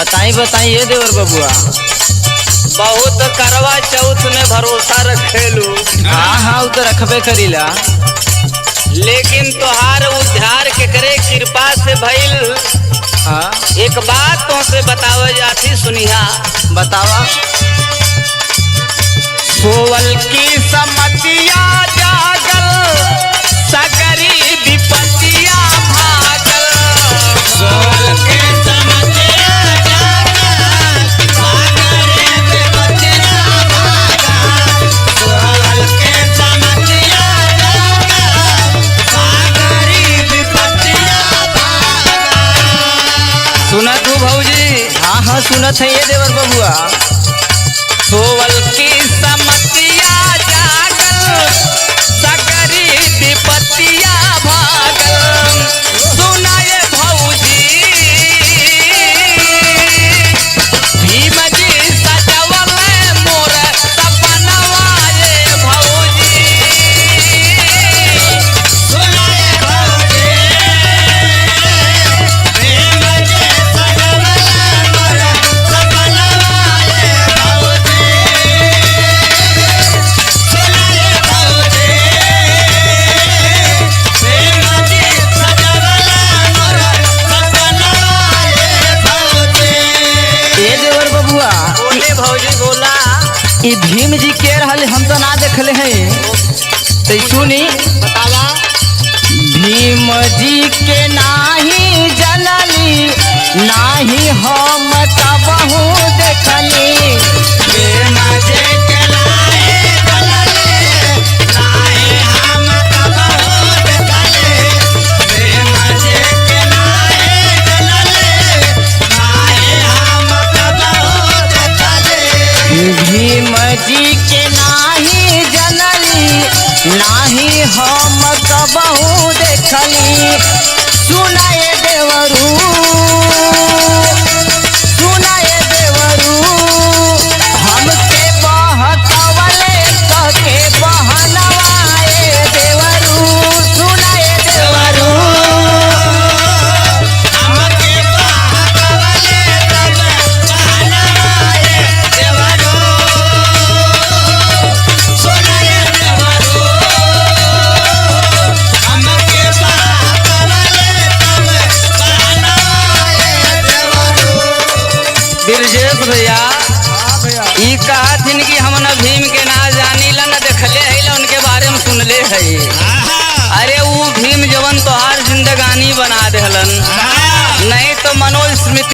बताई बताई ये देवर बबुआ। बहुत करवा चौथ में भरोसा रखेलू। हाँ हाँ वो तो रखबे करीला, लेकिन तोहार उद्धार के करे कृपा से भइल। हाँ एक बात तो से बतावे जाती सुनिहा। बतावा। सोवल की समतिया जागल, सकरी विपतिया भागल। सोवल की समतिया जागल, सकरी विपतिया भागल। सोवल की समतिया जागल, सकरी विपतिया भागल। सुनत हूँ भौजी। हाँ हाँ सुनत है ये देवर बबुआ। सोवल की समतिया जागल, सकरी विपतिया भागल। सुनाए भौजी भीम जी सजवल मोर सपनवा ये भौजी। सुनाए भौजी भीम जी सजवल मोर सपनवा ये भौजी। सुनाए भौजी भीम जी सजवल मोर सपनवा ये भौजी। ये देवर बबुआ, बोले भौजी बोला। ये भीम जी के रहल हम तो ना देखले हैं। तो सुनी बतावा। भीम जी के नाही जननी, नाही हम कबहू देखनी। भीम जी के नाई जननी, नाई हम कबहू देखनी। भीम जी के नाई जननी, नाई हम कबहू देखनी। भीम जी के नाही जननी, नाही हम कबहू देखनी। सुनाए देवरू, सुनाए देवरू, हमके बहकवले कहके बहनवाए देवरू। सुनाए देवरू, हमके बहकवले तब बहनवाए देवरू। सुनाए देवरू, हमके बहकवले तब बहनवाए देवरू। बिरजेश भैया, ई कहथिन कि हम न भीम के ना जानीला न देखले है, उनके बारे में सुनले है। अरे वो भीम जवन तोहार जिंदगानी बना देहलन।